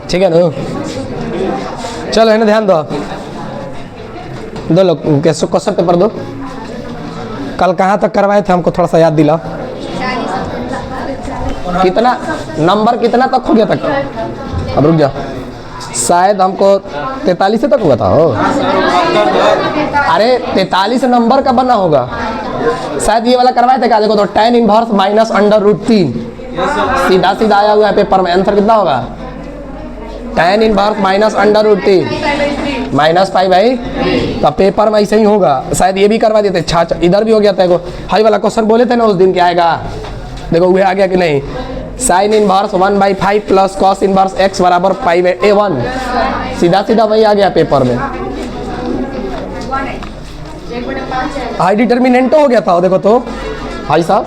ठीक है ना? चलो है ना, ध्यान दो लोग कैसे क्वेश्चन पेपर दो। कल कहाँ तक करवाए थे, हमको थोड़ा सा याद दिलाओ। कितना नंबर कितना तक हो गया तक? अब रुक जाओ, शायद हमको 43 तक हुआ था। हो अरे 43 नंबर का बना होगा शायद, ये वाला करवाए थे क्या? देखो तो tan inverse minus under root 3 सीधा सीधा आया हुआ है पेपर में। आंसर कितना होगा? tan inverse minus under root 3 minus pi भाई। तो पेपर में ऐसे ही होगा शायद, ये भी करवा देते। छा इधर भी हो गया था। हाई वाला क्वेश्चन बोले थे ना उस दिन, क्या आएगा देखो, वह आ गया कि नहीं? Sine inverse 1/5 plus cos inverse x बराबर π/a1। सीधा सीधा वही आ गया पेपर में। हाई डिटर्मिनेंटो हो गया था देखो तो भाई साहब,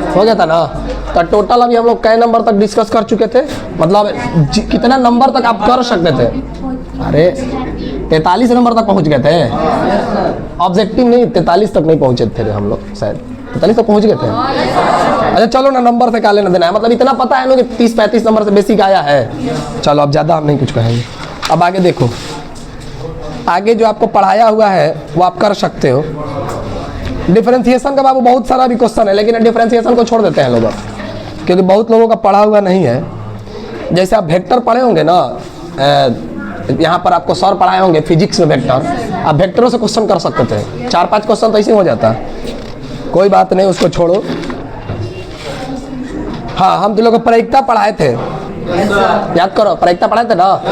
हो गया था ना। तो टोटल अभी हम लोग कई नंबर तक डिस्कस कर चुके थे, मतलब कितना नंबर तक आप कर सकते थे? अरे 43 नंबर तक पहुंच गए थे। ऑब्जेक्टिव नहीं, 43 तक नहीं पहुंचे थे हम लोग, शायद 43 तक पहुंच गए थे। अच्छा चलो ना, नंबर से क्या लेना देना है, मतलब इतना पता है ना कि 30-35 नंबर से बेसिक आया है। चलो अब ज़्यादा हम नहीं कुछ कहेंगे। अब आगे देखो, आगे जो आपको पढ़ाया हुआ है वो आप कर सकते हो। डिफरेंशिएशन का बाबू बहुत सारा भी क्वेश्चन है, लेकिन डिफरेंशिएशन को छोड़ देते हैं लोग, क्योंकि बहुत लोगों का पढ़ा हुआ नहीं है। जैसे आप वेक्टर पढ़े होंगे ना, यहाँ पर आपको सर पढ़ाए होंगे फिजिक्स में वेक्टर, आप वेक्टरों से क्वेश्चन कर सकते थे। 4-5 क्वेश्चन तो ऐसे हो जाता है, कोई बात नहीं, उसको छोड़ो। हाँ, हम तो लोग को प्रायिकता पढ़ाए थे, याद करो प्रायिकता पढ़ाए थे ना।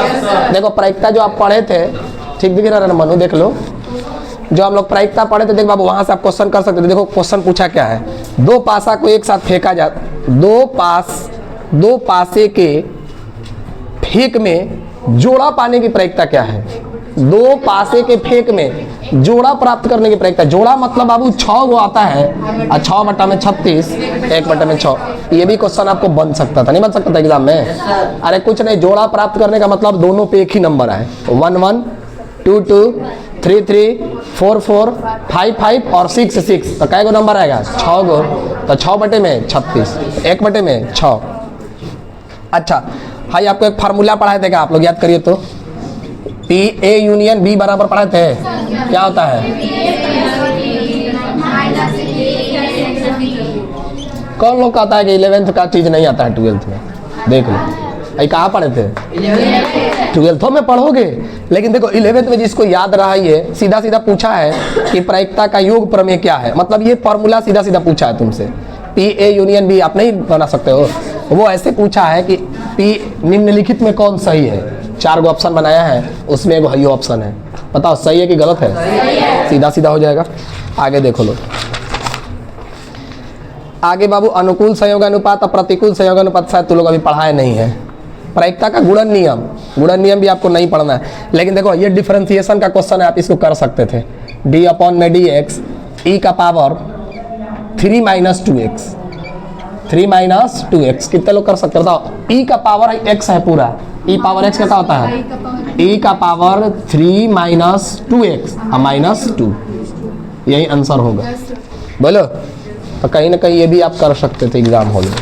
देखो प्रायिकता जो आप पढ़े थे, ठीक दिख रहा है ना मनु, देख लो जो हम लोग प्रायिकता पढ़े थे, देख बाबू वहां से आप क्वेश्चन कर सकते थे। देखो क्वेश्चन पूछा क्या है, दो पासा को एक साथ फेंका जाता, दो पासे के फेंक में जोड़ा पाने की प्रायिकता क्या है? दो पासे के फेंक में जोड़ा प्राप्त करने की प्रायिकता। जोड़ा मतलब बाबू 6 गो आता है, और 6 बटा में 36, 1 बटा में 6। ये भी क्वेश्चन आपको बन सकता था, नहीं बन सकता था एग्जाम में? अरे कुछ नहीं, जोड़ा प्राप्त करने का मतलब दोनों पे एक ही नंबर आए, 1-1, 2-2, 3-3, 4-4, 5-5 और 6-6। तो कै गो नंबर आएगा? 6 गो। तो 6 बटे में 36, 1 बटे में 6। अच्छा भाई, आपको एक फार्मूला पढ़ाए थे क्या? आप लोग याद करिए तो, A यूनियन B बराबर पढ़ाए थे। क्या होता है? कौन लोग कहता है कि 11th का चीज नहीं आता है 12th में? देख लो, अरे कहाँ पढ़े थे? 12th में पढ़ोगे, लेकिन देखो 11th में जिसको याद रहा, ये सीधा सीधा पूछा है कि प्रायिकता का योग प्रमेय क्या है। मतलब ये फॉर्मूला सीधा सीधा पूछा है तुमसे। A यूनियन B आप नहीं बना सकते हो, वो ऐसे पूछा है कि P निम्नलिखित में कौन सही है। 4 गो ऑप्शन बनाया है, उसमें एगो ये ऑप्शन है, बताओ सही है कि गलत है? सीधा सीधा हो जाएगा। आगे देखो लो, आगे बाबू अनुकूल संयोगानुपात और प्रतिकूल संयोगानुपात शायद तुम लोग अभी पढ़ाए नहीं है। प्रायिकता का गुणन नियम भी आपको नहीं पढ़ना है, लेकिन देखो ये डिफरेंशिएशन का क्वेश्चन है, आप इसको कर सकते थे। d/dx e का पावर 3-2x, 3-2x कितने लोग कर सकते हो बताओ? e का पावर x है पूरा, e पावर x कैसा होता है? e का पावर 3-2x और -2, यही आंसर होगा। बोलो, तो कहीं ना कहीं ये भी आप कर सकते थे एग्जाम हॉल में।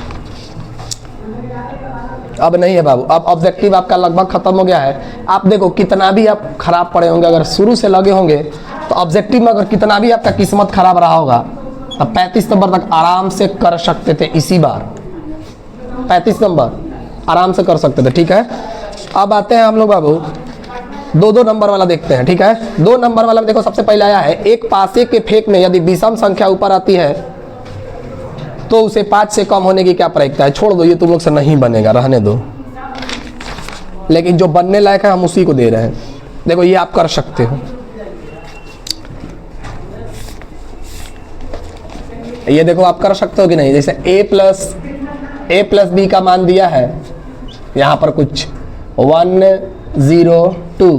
अब नहीं है बाबू, अब ऑब्जेक्टिव आपका लगभग खत्म हो गया है। आप देखो कितना भी आप खराब पढ़े होंगे, अगर शुरू से लगे होंगे तो ऑब्जेक्टिव में अगर कितना भी आपका किस्मत खराब रहा होगा, तब 35 नंबर तक आराम से कर सकते थे। इसी बार 35 नंबर आराम से कर सकते थे। ठीक है, अब आते हैं हम लोग बाबू 2-2 नंबर वाला देखते हैं। ठीक है, 2 नंबर वाला में देखो सबसे पहले आया है, एक पासे के फेंक में यदि विषम संख्या ऊपर आती है तो उसे 5 से कम होने की क्या प्रायिकता है? छोड़ दो, ये तुम लोग से नहीं बनेगा, रहने दो। लेकिन जो बनने लायक है हम उसी को दे रहे हैं। देखो ये आप कर सकते हो, ये देखो आप कर सकते हो कि नहीं? जैसे a प्लस b का मान दिया है यहाँ पर कुछ 1 0 2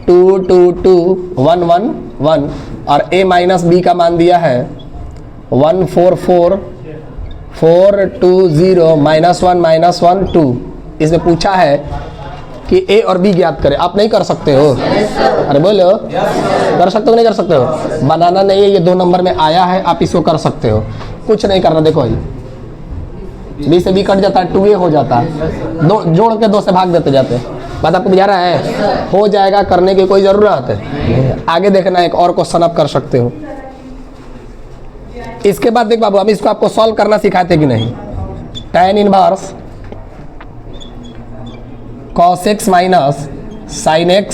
2 2 2 1 1 1, और a माइनस b का मान दिया है 1 4 4 4 2 0 -1 -1 2। इसमें पूछा है कि a और b ज्ञात करें। आप नहीं कर सकते हो? अरे बोलो, कर सकते हो नहीं कर सकते हो? बनाना नहीं है, ये 2 नंबर में आया है, आप इसको कर सकते हो, कुछ नहीं करना। देखो बी से बी कट जाता है, 2a हो जाता है, दो जोड़ के 2 से भाग देते जाते हैं। बात आपको बुझा रहा है? हो जाएगा, करने की कोई ज़रूरत है। आगे देखना, एक और क्वेश्चन आप कर सकते हो। इसके बाद देख बाबू, अब इसको आपको सॉल्व करना सिखाते कि नहीं। tan inverse cos x minus sin x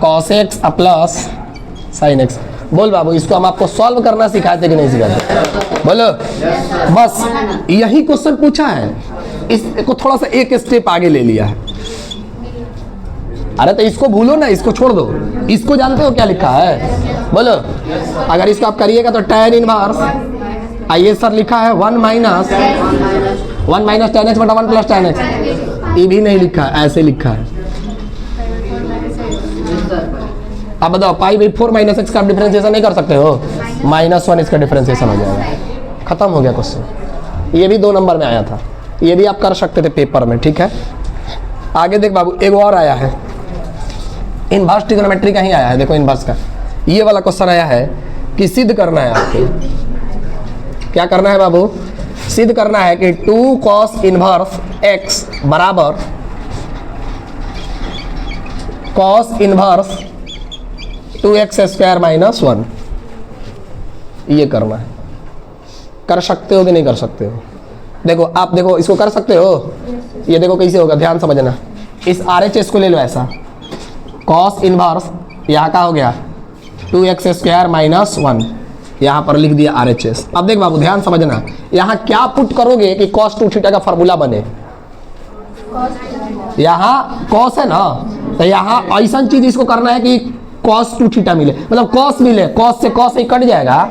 cos x plus sin x। बोल बाबू, इसको हम आपको सॉल्व करना सिखाते कि नहीं सिखाते? बोलो। बस यही क्वेश्चन पूछा है, इसको थोड़ा सा एक स्टेप आगे ले लिया है। अरे तो इसको भूलो ना, इसको छोड़ दो। इसको जानते हो क्या लिखा है? बोलो। अगर इसको आप करिएगा तो tan इनवर्स, आइए सर लिखा है 1 माइनस tan x बटा 1 प्लस tan x। ये भी नहीं लिखा है, ऐसे लिखा है। अब बताओ, पाई बाई 4 माइनस एक्स का डिफरेंशिएशन नहीं कर सकते हो? -1 इसका डिफरेंशिएशन हो जाएगा। खत्म हो गया क्वेश्चन। ये भी 2 नंबर में आया था, ये भी आप कर सकते थे पेपर में, ठीक है। आगे देख बाबू, एक और आया है, इनवर्स ट्रिग्नोमेट्री का ही आया है। देखो इनवर्स का ये वाला क्वेश्चन आया है कि सिद्ध करना है आपको। क्या करना है बाबू? सिद्ध करना है कि 2 cos इनवर्स x बराबर cos inverse 2x square minus 1। ये करना है। कर सकते हो कि नहीं कर सकते हो? देखो आप, देखो इसको कर सकते हो। ये देखो कैसे होगा, ध्यान समझना। इस RHS को ले लो ऐसा, cos इनवर्स यहाँ का हो गया 2x स्क्वायर माइनस 1, यहाँ पर लिख दिया RHS। अब देख बाबू ध्यान समझना, यहाँ क्या पुट करोगे कि cos 2 थीटा का फार्मूला बने? यहाँ cos है ना, तो यहाँ ऐसा चीज इसको करना है कि cos 2 थीटा मिले, मतलब cos मिले। cos से cos ही कट जाएगा।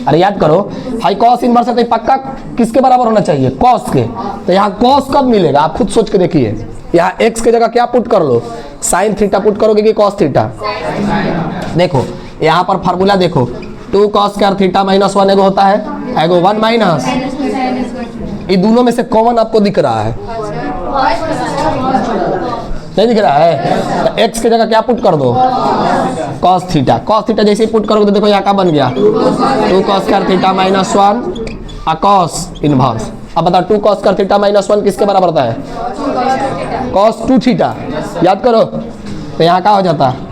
अरे याद करो, हाई cos इनवर्स है तो पक्का किसके बराबर होना चाहिए? cos के। तो यहाँ cos कब मिलेगा आप खुद सोच के देखिए। यहाँ x के जगह क्या पुट कर लो? sin थीटा पुट करोगे कि cos थीटा? देखो यहाँ पर फार्मूला देखो, 2 cos स्क्वायर थीटा माइनस 1 एगो होता है, एगो 1 माइनस। ये दोनों में से कॉमन आपको दिख रहा है? नहीं दिख रहा है? तो x के जगह क्या पुट कर दो? cos theta. cos थीटा जैसे पुट करोगे तो देखो यहाँ का बन गया 2 cos square theta minus 1 cos inverse. अब बताओ 2 cos स्क्वायर थीटा माइनस 1 किसके बराबर होता है? cos 2 theta. याद करो, तो यहाँ का हो जाता है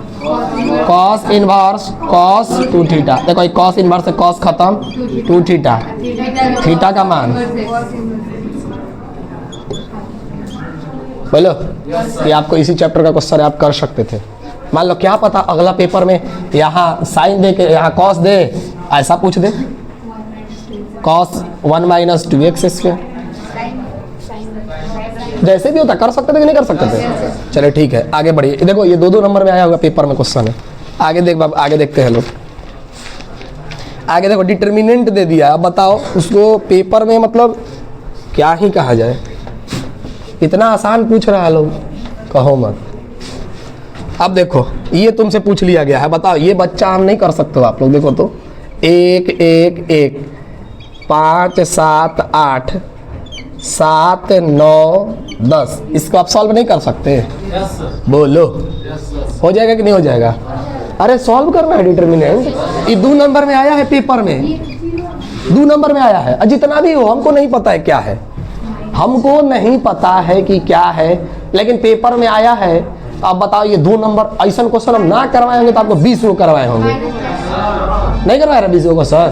cos इनवर्स cos 2 थीटा। देखो cos इनवर्स से cos खत्म, 2 थीटा, थीटा का मान बोलो। ये आपको इसी चैप्टर का क्वेश्चन है, आप कर सकते थे। मान लो क्या पता अगला पेपर में यहाँ साइन दे के यहाँ cos दे, ऐसा पूछ दे, cos 1 माइनस 2x स्क्वायर। जैसे भी होता, कर सकते थे कि नहीं कर सकते थे? चले ठीक है, आगे बढ़िए। देखो ये 2 नंबर में आया होगा पेपर में क्वेश्चन है। आगे देख बाब, आगे देखते हैं लोग। आगे देखो डिटर्मिनेंट दे दिया। अब बताओ उसको पेपर में मतलब क्या ही कहा जाए, इतना आसान पूछ रहा है लोग, कहो मत। अब देखो ये तुमसे पूछ लिया गया है, बताओ ये बच्चा हम नहीं कर सकते हो आप लोग। देखो तो 1 1 1 5 7 8 7 9 10, इसको आप सॉल्व नहीं कर सकते? बोलो हो जाएगा कि नहीं हो जाएगा? अरे सॉल्व करना है डिटर्मिनेंट। ये 2 नंबर में आया है पेपर में, 2 नंबर में आया है। जितना भी हो हमको नहीं पता है क्या है, हमको नहीं पता है कि क्या है, लेकिन पेपर में आया है। अब बताओ ये 2 नंबर ऐसा क्वेश्चन हम ना करवाए होंगे तो आपको 20 को करवाए होंगे। नहीं करवाए रहा 20 को सर?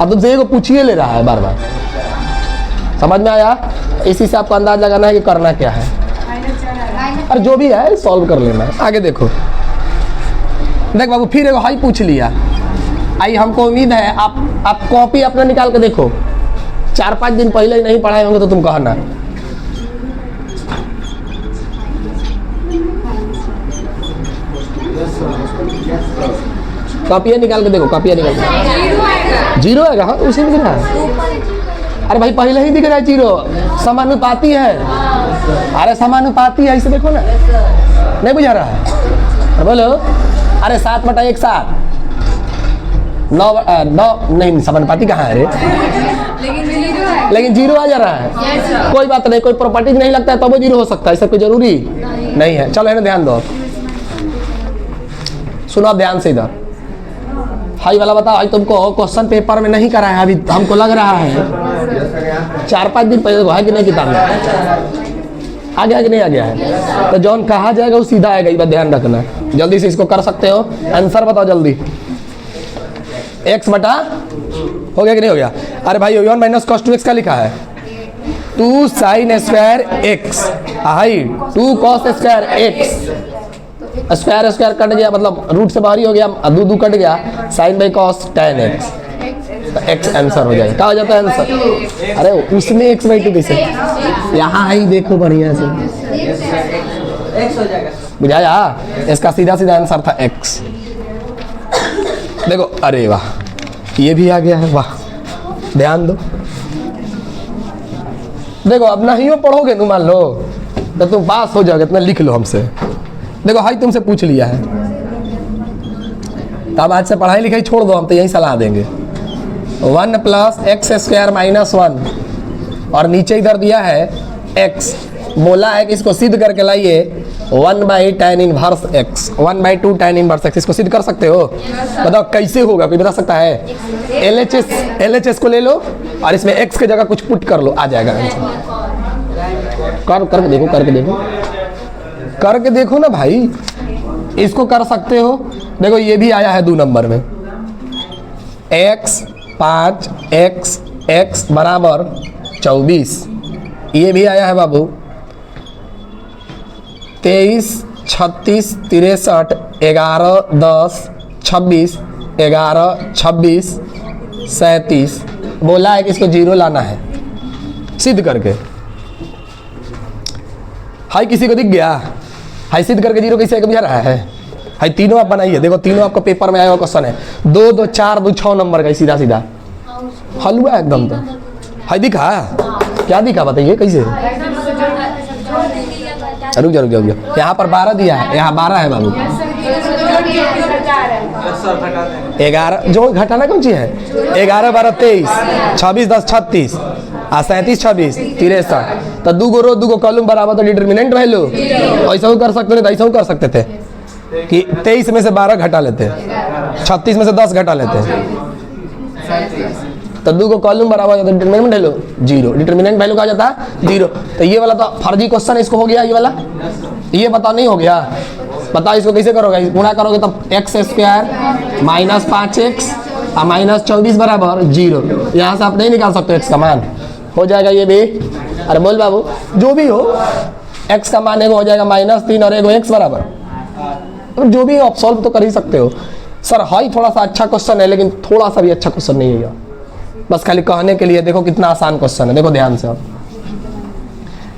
अब तुमसे एक पूछिए ले रहा है बार बार। समझ में आया? इसी से आपको अंदाज लगाना है कि करना क्या है, और जो भी है सॉल्व कर लेना है। आगे देखो, देख बाबू फिर एगो हाई पूछ लिया। आई हमको उम्मीद है आप कॉपी अपना निकाल के देखो, 4-5 दिन पहले ही नहीं पढ़ाए होंगे तो तुम कहना। कॉपियाँ निकाल के देखो, कॉपियाँ निकाल के। 0 आएगा? हाँ उसी में दिख रहा है। अरे भाई पहले ही दिख रहा है 0, समानुपाती है। अरे समानुपाती है, इसे देखो ना, नहीं बुझा रहा है? बोलो। अरे 7/1 7, 9 नहीं, समानुपाती कहाँ है रे? लेकिन 0 आ जा रहा है। कोई बात नहीं, कोई प्रॉपर्टीज नहीं लगता है तब वो 0 हो सकता है, इसका कोई जरूरी नहीं है। चलो है ध्यान दो, सुनो आप ध्यान से इधर। हाई वाला बताओ, हाई तुमको क्वेश्चन पेपर में नहीं करा है अभी, हमको लग रहा है 4-5 दिन पहले है कि नहीं किताब में? आ गया कि नहीं आ गया है? तो जौन कहा जाएगा वो सीधा आएगा, ये बात ध्यान रखना। जल्दी से इसको कर सकते हो, आंसर बताओ जल्दी। x बटा हो गया कि नहीं हो गया? अरे भाई 1 माइनस कॉस 2x का लिखा है 2 sine square x, high 2 cos square x, square square cut गया मतलब रूट से बाहर ही हो गया, 2 कट गया, sine by cos tan x, तो x आंसर हो जाएगा। क्या हो जाता है आंसर? अरे उसमें x बाई 2 कैसे? यहाँ ही देखो बढ़िया से, बुझाया? इसका सीधा सीधा आंसर था x। देखो, अरे वाह, ये भी आ गया है, वाह, ध्यान दो। देखो अब नहीं हो पढ़ोगे तुम, मान लो तो तुम पास हो जाओगे, इतना लिख लो हमसे। देखो हाई तुमसे पूछ लिया है, तो अब आज से पढ़ाई लिखाई छोड़ दो, हम तो यही सलाह देंगे। 1 प्लस एक्स स्क्वायर माइनस 1, और नीचे इधर दिया है x, बोला है कि इसको सिद्ध करके लाइए 1 by tan inverse x, 1/2 tan inverse x। इसको सिद्ध कर सकते हो? बताओ कैसे होगा, कोई बता सकता है? LHS को ले लो और इसमें x की जगह कुछ पुट कर लो, आ जाएगा आंसर। करके देखो, करके देखो ना भाई, इसको कर सकते हो। देखो ये भी आया है 2 नंबर में, x 5 x बराबर 24, ये भी आया है बाबू 23 36 63 11 10 26 11 26 37। बोला है कि इसको जीरो लाना है सिद्ध करके। हाई किसी को दिख गया? हाई सिद्ध करके जीरो कैसे कभी आ रहा है? हाई तीनों आप बनाइए, देखो तीनों आपको पेपर में आया हुआ क्वेश्चन है, 2 2 4 2 6 नंबर का, सीधा सीधा हलवा एकदम। तो हाई दिखा, क्या दिखा बताइए कैसे? रुक जा, यहाँ पर 12 दिया है, यहाँ 12 है बाबू। 11 जो घटाना कौन सी है? 11 12 23, 26 10 36, 37 26 63। तो 2 गो रो 2 गो कॉलम बराबर, तो डिटरमिनेंट वैल्यू ऐसा ही कर सकते थे, ऐसा ही कर सकते थे कि 23 में से 12 घटा लेते, 36 में से 10 घटा लेते, तो 2 को कॉलम बराबर हो जाता, डिटरमिनेंट वैल्यू 0, डिटरमिनेंट वैल्यू क्या जाता है 0। तो ये वाला तो फर्जी क्वेश्चन इसको हो गया, ये वाला ये बताओ नहीं हो गया? बताओ इसको कैसे करोगे? गुणा करोगे तब एक्स स्क्वायर माइनस 5x और माइनस 24 बराबर 0। यहाँ से आप नहीं निकाल सकते x का मान, हो जाएगा ये भी। अरे बोल बाबू, जो भी हो x का मान एगो हो जाएगा -3 और एगो x बराबर, तो जो भी आप सॉल्व तो कर ही सकते हो। सर हाई थोड़ा सा अच्छा क्वेश्चन है, लेकिन थोड़ा सा भी अच्छा क्वेश्चन नहीं है, बस खाली कहने के लिए। देखो कितना आसान क्वेश्चन है, देखो ध्यान से। अब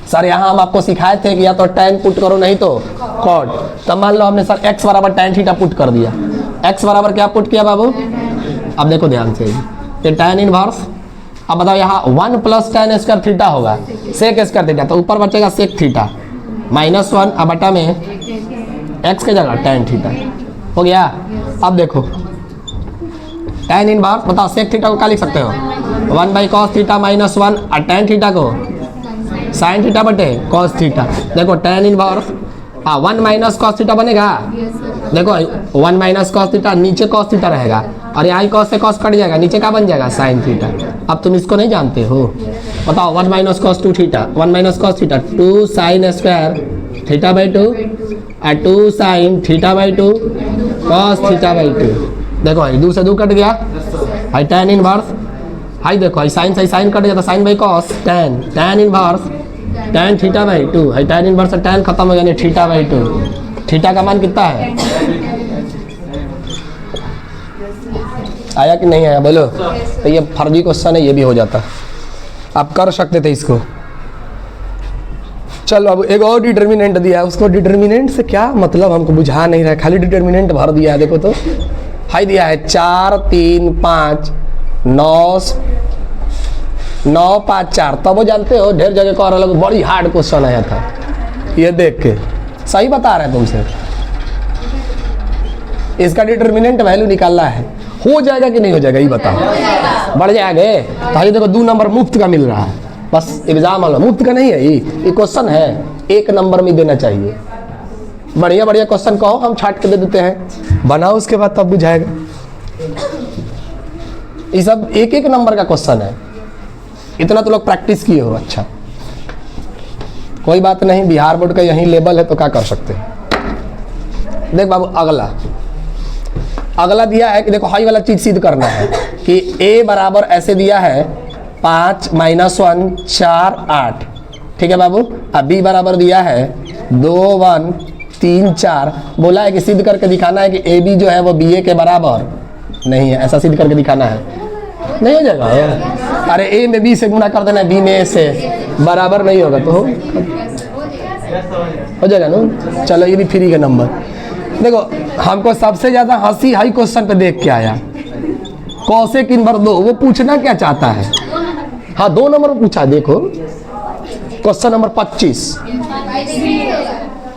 सर यहाँ हम आपको सिखाए थे कि या तो tan पुट करो नहीं तो cot। तब मान लो हमने सर x बराबर tan थीटा पुट कर दिया, x बराबर क्या पुट किया बाबू? अब देखो ध्यान से, ये tan इनवर्स। अब बताओ यहाँ 1 प्लस tan स्क्वायर थीटा होगा, सेक स्क्वायर थीटा, तो ऊपर बचेगा सेक थीटा -1 अब बटा में x की जगह tan थीटा, हो गया। अब देखो tan इनवर्स, बताओ सेक थीटा को क्या लिख सकते हो? 1 बाई कॉस थीटा -1 और tan थीटा को साइन थीटा बटे कॉस थीटा। देखो tan inverse 1 minus cos theta बनेगा, देखो 1 माइनस कॉस थीटा, नीचे कॉस थीटा रहेगा और यहाँ कॉस से कॉस कट जाएगा, नीचे क्या बन जाएगा साइन थीटा। अब तुम इसको नहीं जानते हो, बताओ 1 minus cos 2 theta, 1 minus cos theta 2 sine square theta by 2 और 2 sine theta by 2 cos theta by 2। देखो 2 से 2 कट गया, हाई tan इनवर्स, हाई देखो साइन से साइन कट जाता, sine by cos tan inverse tan theta by 2, हाई tan इनवर्स tan खत्म हो गया, थीटा बाई 2। थीटा का मान कितना है? आया कि नहीं आया बोलो? तो ये फर्जी क्वेश्चन है, ये भी हो जाता, आप कर सकते थे इसको। चलो अब एक और डिटर्मिनेंट दिया है, उसको डिटर्मिनेंट से क्या मतलब हमको बुझा नहीं रहा है, खाली डिटर्मिनेंट भर दिया है। देखो तो हाई दिया है 4 3 5 9 5 4। तब वो जानते हो ढेर जगह को अलग बड़ी हार्ड क्वेश्चन आया था, ये देख के सही बता रहे हैं तुमसे। इसका डिटर्मिनेंट वैल्यू निकालना है, हो जाएगा कि नहीं हो जाएगा ये बताओ? बढ़ जाएगा। तो ये देखो 2 नंबर मुफ्त का मिल रहा है, बस एग्जाम वाला मुफ्त का नहीं है, ये क्वेश्चन है 1 नंबर में देना चाहिए। बढ़िया बढ़िया क्वेश्चन कहो, हम छाट के दे देते हैं, बनाओ उसके बाद तब बुझाएगा। ये सब 1 1 नंबर का क्वेश्चन है, इतना तो लोग प्रैक्टिस किए हो। अच्छा कोई बात नहीं, बिहार बोर्ड का यही लेवल है तो क्या कर सकते हैं। देख बाबू अगला दिया है कि देखो हाई वाला चीज सिद्ध करना है कि a बराबर ऐसे दिया है 5 - 1 4 8, ठीक है बाबू। अब b बराबर दिया है 2 1 3 4, बोला है कि सिद्ध करके दिखाना है कि ए बी जो है वो बी ए के बराबर नहीं है, ऐसा सिद्ध करके दिखाना है। नहीं हो जाएगा, अरे ए में बी से गुना कर देना, बी में ए से बराबर नहीं होगा तो हो जाएगा ना। चलो ये भी फ्री का नंबर। देखो हमको सबसे ज्यादा हंसी हाई क्वेश्चन पे देख के आया, कौशिक इनवर्स 2, वो पूछना क्या चाहता है। हाँ 2 नंबर पूछा, देखो क्वेश्चन नंबर 25।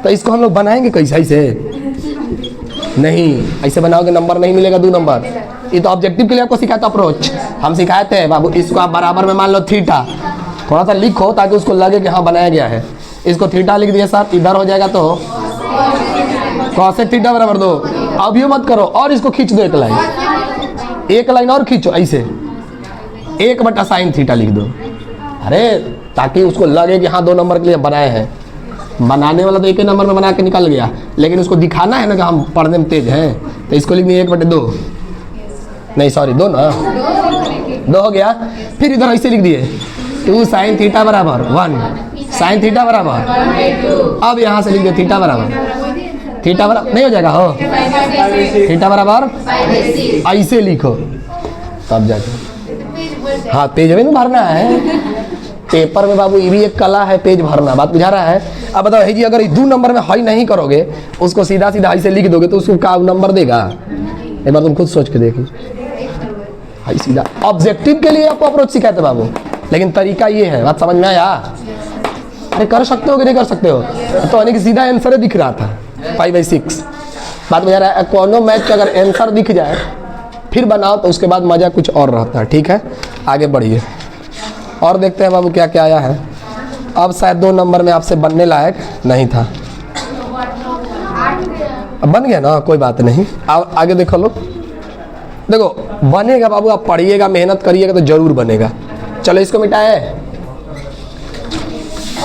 तो इसको हम लोग बनाएंगे कैसे? ऐसे नहीं, ऐसे बनाओगे नंबर नहीं मिलेगा 2 नंबर। ये तो ऑब्जेक्टिव के लिए आपको सिखाया था अप्रोच, हम सिखाए थे बाबू। इसको आप बराबर में मान लो थीटा, थोड़ा सा लिखो ताकि उसको लगे कि हाँ बनाया गया है। इसको थीटा लिख दिया सर, इधर हो जाएगा तो कॉसेक थीटा बराबर 2। अब ये मत करो और इसको खींच दो एक लाइन और खींचो, ऐसे 1/sin थीटा लिख दो। अरे ताकि उसको लगे कि हाँ 2 नंबर के लिए बनाए हैं। बनाने वाला तो एक ही नंबर में बना के निकल गया, लेकिन उसको दिखाना है ना कि हम पढ़ने में तेज हैं, तो इसको लिख दिए 1/2, नहीं सॉरी 2 ना, 2 हो गया। फिर इधर ऐसे लिख दिए 2 sin थीटा बराबर 1 sin थीटा बराबर, अब यहाँ से लिख दिए थीटा बराबर नहीं हो जाएगा हो, थीटा बराबर ऐसे लिखो तब जाके। हाँ पेज में भरना है पेपर में बाबू, ये भी एक कला है पेज भरना, बात बुझा रहा है। अब बताओ जी अगर 2 नंबर में हाई नहीं करोगे, उसको सीधा सीधा ऐसे लिख दोगे तो उसको क्या नंबर देगा? एक बार तुम खुद सोच के देखो। हाई सीधा ऑब्जेक्टिव के लिए आपको अप्रोच सिखाते बाबू, लेकिन तरीका ये है, बात समझ में आया? अरे कर सकते हो कि नहीं कर सकते हो? तो यानी कि सीधा आंसर दिख रहा था 5/6, बात बुझा रहा है। कोनो मैथ का अगर आंसर दिख जाए फिर बनाओ तो उसके बाद मजा कुछ और रहता है। ठीक है आगे बढ़िए और देखते हैं बाबू क्या क्या आया है। अब शायद 2 नंबर में आपसे बनने लायक नहीं था, अब बन गया ना, कोई बात नहीं। अब आगे देखो लो, देखो बनेगा बाबू, आप पढ़िएगा मेहनत करिएगा तो जरूर बनेगा। चलो इसको मिटाए।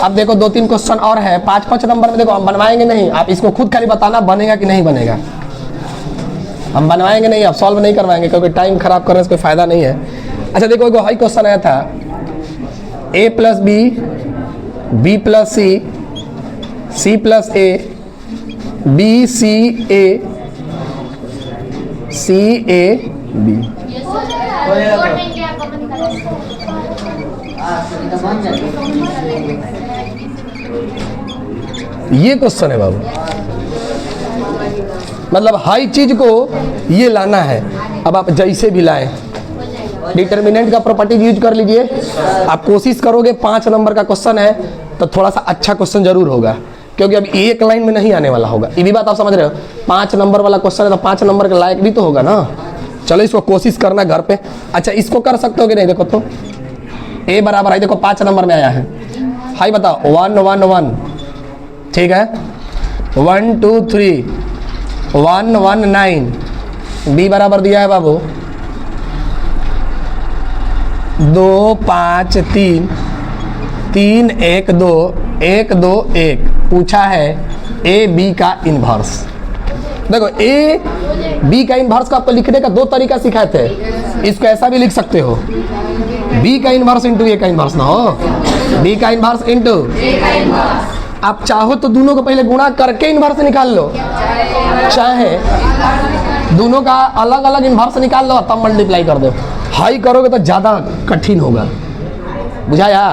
अब देखो 2-3 क्वेश्चन और है, 5-5 नंबर में देखो हम बनवाएंगे नहीं, आप इसको खुद खाली बताना बनेगा कि नहीं बनेगा। हम बनवाएंगे नहीं, आप सॉल्व नहीं करवाएंगे क्योंकि टाइम खराब करने से कोई फायदा नहीं है। अच्छा देखो एक हाई क्वेश्चन आया था, a + b b + c c + a b c a c a b। ये क्वेश्चन है बाबू, मतलब हाई चीज को ये लाना है। अब आप जैसे भी लाए डिटर्मिनेंट का प्रॉपर्टीज यूज कर लीजिए। आप कोशिश करोगे 5 नंबर का क्वेश्चन है तो थोड़ा सा अच्छा क्वेश्चन जरूर होगा, क्योंकि अब एक लाइन में नहीं आने वाला होगा। ये भी बात आप समझ रहे हो, 5 नंबर वाला क्वेश्चन है तो 5 नंबर के लायक भी तो होगा ना। चलो इसको कोशिश करना घर पे। अच्छा इसको कर सकते हो कि नहीं? देखो तो a बराबर है, देखो 5 नंबर में आया है। हाई बताओ 1 1 1, ठीक है 1 2 3 1 1 9। b बराबर दिया है बाबू 2 5 3 3 1 2 1 2 1। पूछा है ए बी का इन्वर्स। देखो ए बी का इन्वर्स का आपको लिखने का 2 तरीका सिखाए थे। इसको ऐसा भी लिख सकते हो, बी का इन्वर्स इंटू ए का इन्वर्स ना हो, बी का इन्वर्स इंटू। आप चाहो तो दोनों को पहले गुणा करके इन्वर्स निकाल लो, चाहे दोनों का अलग अलग इन्वर्स निकाल लो तब मल्टीप्लाई कर दो। हाई करोगे तो ज़्यादा कठिन होगा, बुझाया?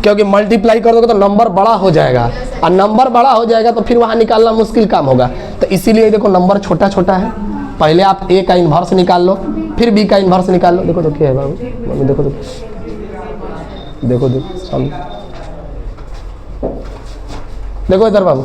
क्योंकि मल्टीप्लाई कर दोगे तो नंबर बड़ा हो जाएगा, और नंबर बड़ा हो जाएगा तो फिर वहाँ निकालना मुश्किल काम होगा। तो इसीलिए देखो नंबर छोटा छोटा है, पहले आप ए का इन्वर्स निकाल लो फिर बी का इन्वर्स निकाल लो। देखो तो क्या है बाबू, देखो तो देखो देखो इधर बाबू,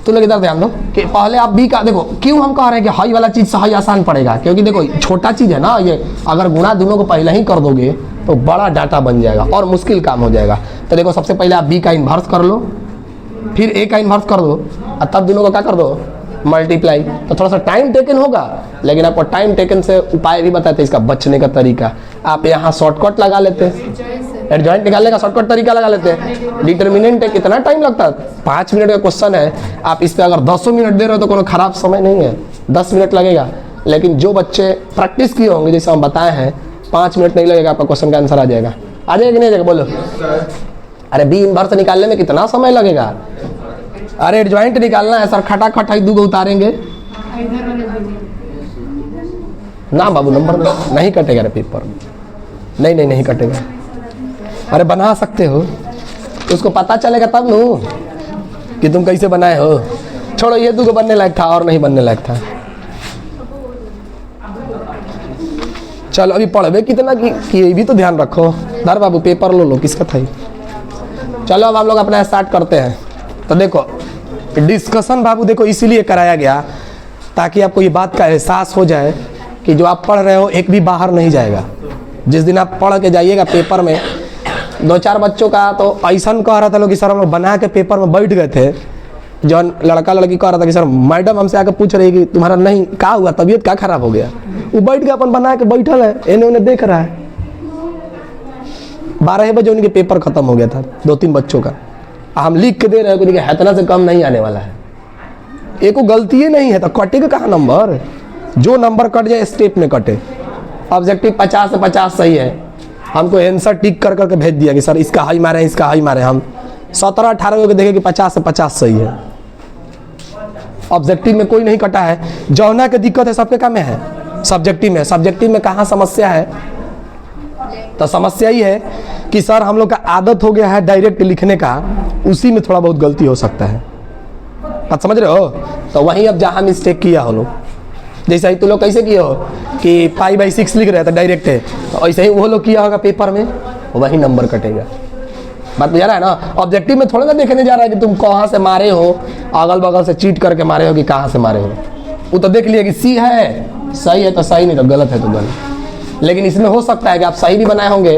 तो लोग इधर ध्यान दो कि पहले आप बी का देखो। क्यों हम कह रहे हैं कि हाई वाला चीज़ से हाई आसान पड़ेगा? क्योंकि देखो छोटा चीज़ है ना ये, अगर गुणा दोनों को पहले ही कर दोगे तो बड़ा डाटा बन जाएगा और मुश्किल काम हो जाएगा। तो देखो सबसे पहले आप बी का इन्वर्स कर लो, फिर ए का इन्वर्स कर दो, और तब दोनों को क्या कर दो मल्टीप्लाई। तो थोड़ा सा टाइम टेकन होगा, लेकिन आपको टाइम टेकन से उपाय भी बताते इसका बचने का तरीका। आप यहाँ शॉर्टकट लगा लेते, एडजॉइंट निकालने का शॉर्टकट तरीका लगा लेते हैं। डिटर्मिनेंट है, कितना टाइम लगता है? 5 मिनट का क्वेश्चन है, आप इस पे अगर 10 मिनट दे रहे हो तो कोई खराब समय नहीं है, 10 मिनट लगेगा। लेकिन जो बच्चे प्रैक्टिस किए होंगे, जैसे हम बताए हैं, 5 मिनट नहीं लगेगा, आपका क्वेश्चन का आंसर आ जाएगा। आ जाएगा कि नहीं जाएगा बोलो? अरे बी इनवर्स निकालने में कितना समय लगेगा? अरे एडजॉइंट निकालना है सर, खटाखट है, 2 को उतारेंगे ना बाबू, नंबर नहीं कटेगा रे पेपर में। नहीं कटेगा। अरे बना सकते हो, उसको पता चलेगा तब न कि तुम कैसे बनाए हो। छोड़ो, ये 2 को बनने लायक था और नहीं बनने लायक था। चलो अभी पढ़वे कितना कि ये भी तो ध्यान रखो। धर बाबू पेपर लो किसका था। चलो अब हम लोग अपना स्टार्ट करते हैं। तो देखो डिस्कशन बाबू देखो इसीलिए कराया गया ताकि आपको ये बात का एहसास हो जाए कि जो आप पढ़ रहे हो एक भी बाहर नहीं जाएगा। जिस दिन आप पढ़ के जाइएगा पेपर में, 2-4 बच्चों का तो ऐसा कह रहा था लोग कि सर हम लोग बना के पेपर में बैठ गए थे। जो लड़का लड़की कह रहा था कि सर मैडम हमसे आकर पूछ रही कि तुम्हारा नहीं क्या हुआ, तबीयत क्या खराब हो गया। वो बैठ के अपन बना के बैठल है, इन्हें उन्हें देख रहा है। 12 बजे उनके पेपर खत्म हो गया था 2-3 बच्चों का। हम लिख के दे रहे हैं कि इतना से कम नहीं आने वाला है। एक को गलती ही नहीं है तो कटेगा कहाँ नंबर? जो नंबर कट जाए स्टेप में कटे। ऑब्जेक्टिव 50 से 50 सही है, हमको आंसर टिक कर करके भेज दिया कि सर इसका हाई मारे, इसका हाई मारे। हम 17-18 को देखे कि 50 से 50 सही है। ऑब्जेक्टिव में कोई नहीं कटा है। जौना की दिक्कत है सबके काम में है, सब्जेक्टिव में। सब्जेक्टिव में कहाँ समस्या है? तो समस्या ही है कि सर हम लोग का आदत हो गया है डायरेक्ट लिखने का, उसी में थोड़ा बहुत गलती हो सकता है। बात समझ रहे हो? तो वहीं अब जहाँ मिस्टेक किया हो लोग, जैसे ही तुम लोग कैसे किए हो कि 5/6 लिख रहे थे डायरेक्ट है, तो ऐसे ही वो लोग किया होगा पेपर में, वही नंबर कटेगा। बात बुझा रहा है ना? ऑब्जेक्टिव में थोड़ा ना देखने जा रहा है कि तुम कहाँ से मारे हो, अगल बगल से चीट करके मारे हो कि कहाँ से मारे हो। वो तो देख लिया कि सी है, सही है तो सही, नहीं तो गलत है तो गलत। लेकिन इसमें हो सकता है कि आप सही भी बनाए होंगे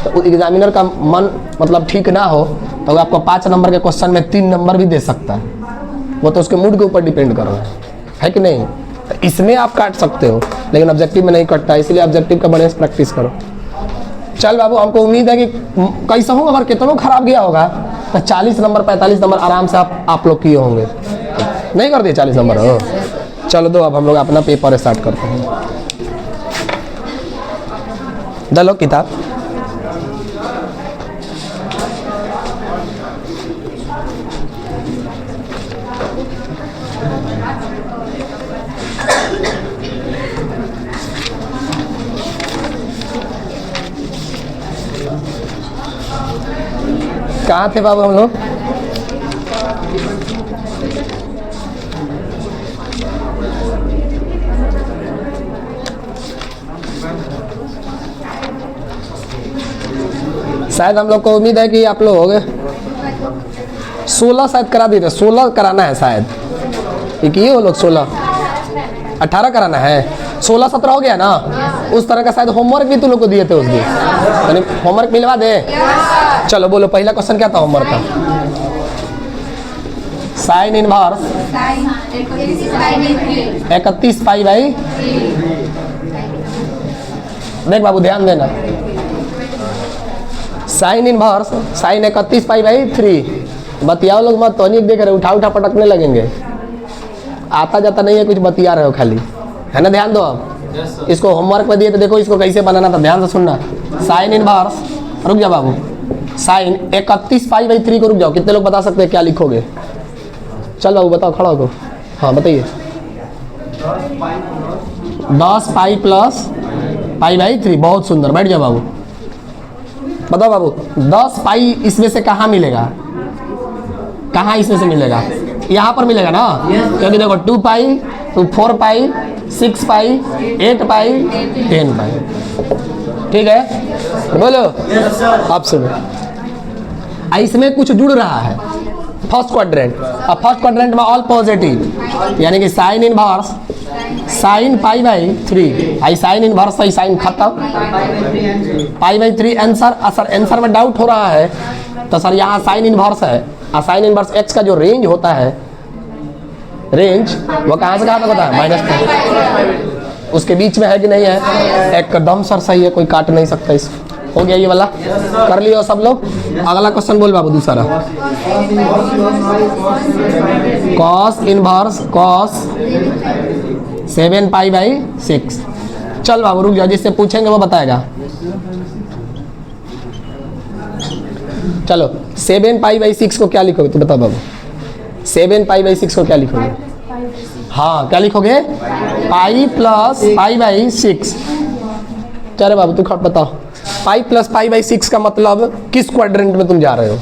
तो एग्जामिनर का मन मतलब ठीक ना हो तो आपको 5 नंबर के क्वेश्चन में 3 नंबर भी दे सकता है। वो तो उसके मूड के ऊपर डिपेंड कर रहा है कि नहीं? तो इसमें आप काट सकते हो, लेकिन ऑब्जेक्टिव में नहीं कटता, इसलिए ऑब्जेक्टिव का बढ़िया से प्रैक्टिस करो। चल बाबू, हमको उम्मीद है कि कैसा होगा, अगर कितना खराब गया होगा तो 40 नंबर 45 नंबर आराम से आप लोग किए होंगे। नहीं कर दिए 40 नंबर हो? चलो दो, अब हम लोग अपना पेपर स्टार्ट करते हैं। दलो किताब। कहाँ थे बाबू हम लोग? शायद हम लोग को उम्मीद है कि आप लोग 16 शायद करा दिए थे। 16 कराना है शायद, ये हो लोग 16 18 कराना है। 16-17 हो गया ना? उस तरह का शायद होमवर्क भी तुम लोग को दिए थे उस दिन, यानी होमवर्क मिलवा दे। चलो बोलो, पहला क्वेश्चन क्या था होमवर्क का? Sine inverse 31 pi by. देख बाबू ध्यान देना, sign inverse sign 31 pi by 3। बतियाओ लोग मत, तो नहीं देख रहे, उठा उठा पटकने लगेंगे। आता जाता नहीं है, कुछ बतिया रहे हो खाली, है ना? ध्यान दो। अब इसको होमवर्क में दिए तो देखो इसको कैसे बनाना था, ध्यान से सुनना। साइन इनवर्स, रुक जाओ बाबू, साइन 31 पाई बाई 3 को रुक जाओ। कितने लोग बता सकते हैं क्या लिखोगे? चल बाबू बताओ, खड़ा हो। हाँ बताइए। 10 पाई प्लस पाई बाई 3। बहुत सुंदर, बैठ जाओ बाबू। बताओ बाबू, 10 पाई इसमें से कहाँ मिलेगा? कहाँ इसमें से मिलेगा? यहाँ पर मिलेगा ना, क्योंकि देखो 2 पाई तो 4 पाई 6 पाई 8 पाई 10 पाई। ठीक है, बोलो। अब सुनो, इसमें कुछ जुड़ रहा है फर्स्ट क्वाड्रेंट। अब फर्स्ट क्वाड्रेंट में ऑल पॉजिटिव, यानी कि sine inverse sine pi by 3। I sine inverse I sine खत्म, pi by 3 answer. Sir answer में डाउट हो रहा है तो सर यहाँ साइन इनवर्स है, साइन इनवर्स एक्स का जो रेंज होता है, रेंज वो कहाँ से कहाँ तक होता है? -10। उसके बीच में है कि नहीं है? एकदम सर सही है, कोई काट नहीं सकता इसको। हो गया ये वाला, कर लियो सब लोग। अगला क्वेश्चन बोल बाबू दूसरा। Cos inverse cos 7 pi by 6। चल बाबू रुक जाओ, जिससे पूछेंगे वो बताएगा। चलो 7 पाई बाई 6 को क्या लिखोगे, तू बता बाबू। 7 पाई बाई 6 को क्या लिखोगे? हाँ क्या लिखोगे? Pi plus pi by 6। चलो बाबू तू खट बताओ, पाई प्लस पाई बाई 6 का मतलब किस क्वाड्रेंट में तुम जा रहे हो?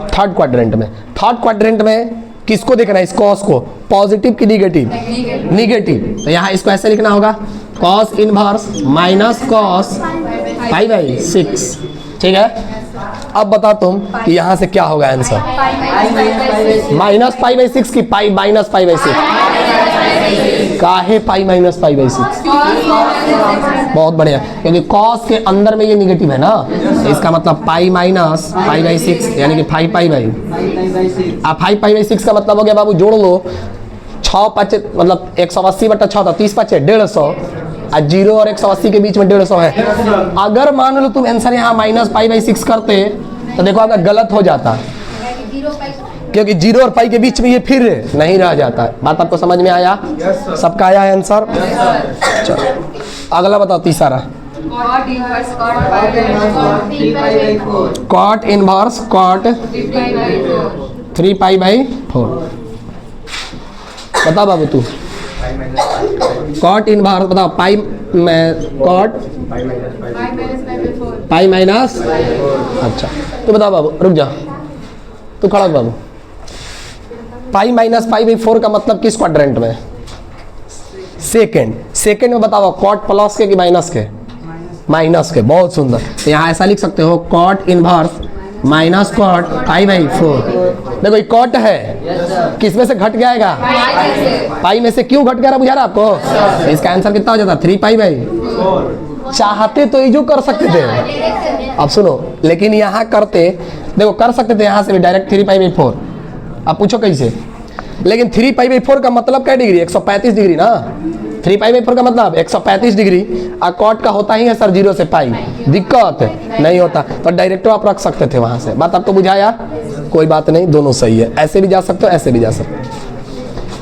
थर्ड क्वाड्रेंट में। थर्ड क्वाड्रेंट में किसको देखना है? इस कॉस को, पॉजिटिव की निगेटिव? निगेटिव। तो यहाँ इसको ऐसे लिखना होगा, cos inverse minus cos pi by 6। ठीक है, अब बता तुम कि यहाँ से क्या होगा आंसर? माइनस पाई बाई 6 की पाई माइनस पाई बाई 6? काहे पाई माइनस पाई बाई 6? बहुत बढ़िया, क्योंकि कॉस के अंदर में ये निगेटिव है ना, इसका मतलब पाई माइनस पाई बाई 6 यानी कि 5 पाई बाई। अब 5 पाई बाई 6 का मतलब हो गया बाबू, जोड़ लो 6 5 मतलब 180/6 था, 30 5 150, 0 और 180 के बीच में 150 है। अगर मान लो तुम आंसर यहाँ माइनस पाई बाई 6 करते तो देखो आपका गलत हो जाता, क्योंकि 0 और पाई के बीच में ये फिर नहीं रह जाता। बात आपको समझ में आया? सबका आया है आंसर? अगला बताओ तीसरा। Cot inverse cot 3 pi by 4। बता बाबू तू, कॉट इनवर्स बताओ। पाई में कॉट पाई माइनस, अच्छा तो बताओ बाबू, रुक जा तू खड़ा हो बाबू। पाई माइनस पाई बाई 4 का मतलब किस क्वाड्रेंट में? सेकेंड। सेकेंड में बताओ, कॉट प्लस के कि माइनस के? माइनस के। बहुत सुंदर। तो यहाँ ऐसा लिख सकते हो, cot inverse minus cot pi by 4। देखो ये कॉट है, किस में से घट जाएगा? पाई में से। क्यों घट गया बुझा रहा आपको? इसका आंसर कितना हो जाता? 3 पाई बाई। चाहते तो ये जो कर सकते थे, अब सुनो, लेकिन यहाँ करते, देखो कर सकते थे यहाँ से भी डायरेक्ट 3 पाई बाई 4। अब पूछो कैसे? लेकिन 3 पाई बाई 4 का मतलब क्या डिग्री? 135 डिग्री ना। 3 पाई बाई 4 का मतलब 135 डिग्री। कॉट का होता ही है सर 0 से पाई, दिक्कत नहीं होता, तो डायरेक्ट आप रख सकते थे वहां से। बात आपको बुझाया? कोई बात नहीं, दोनों सही है, ऐसे भी जा सकते हो ऐसे भी जा सकते हो।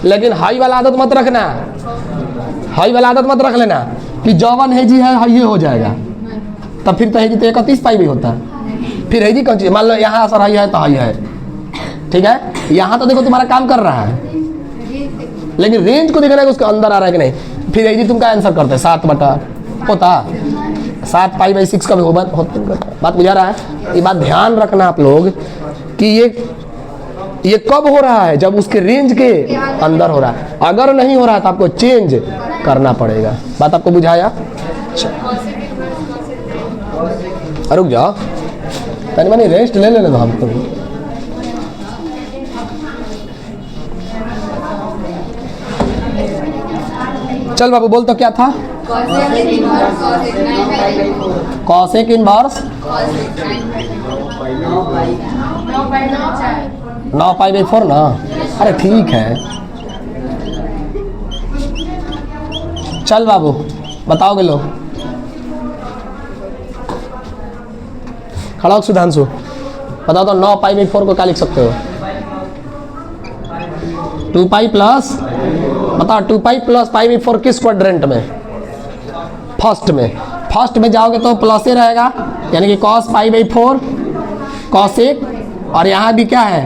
लेकिन हाई वाला आदत मत रखना, हाई वाला आदत मत रख लेना कि जौवन है जी है हाई हो जाएगा, तब फिर तो है जी तो 31 पाई भी होता है। फिर है जी कौन चीज? मान लो यहाँ सर हाई है तो हाई है, ठीक है। यहाँ तो देखो तुम्हारा काम कर रहा है, लेकिन रेंज को देखना है उसके अंदर आ रहा है कि नहीं। फिर है जी तुम क्या आंसर करते? 7 बटा होता 7 पाई बाई 6 का भी होता। बात बुझा रहा है? ये बात ध्यान रखना आप लोग कि ये कब हो रहा है? जब उसके रेंज के अंदर हो रहा है। अगर नहीं हो रहा है तो आपको चेंज करना पड़ेगा। बात आपको बुझाया? रुक जाओ, तनी मनी रेस्ट ले लेने दो हमको। चल बाबू बोल तो क्या था? कॉसेक इनवर्स 9 पाई बाई 4 ना। अरे ठीक है, चल बाबू बताओगे लोग। खड़ा हो सुधांशु, बताओ तो 9 पाई बाई 4 को क्या लिख सकते हो? 2 पाई प्लस, बताओ 2 पाई प्लस पाई बाई 4 किस क्वाड्रेंट में? फर्स्ट में। फर्स्ट में जाओगे तो प्लस ही रहेगा, यानी कि कॉस पाई बाई 4 कॉसेक, और यहाँ भी क्या है?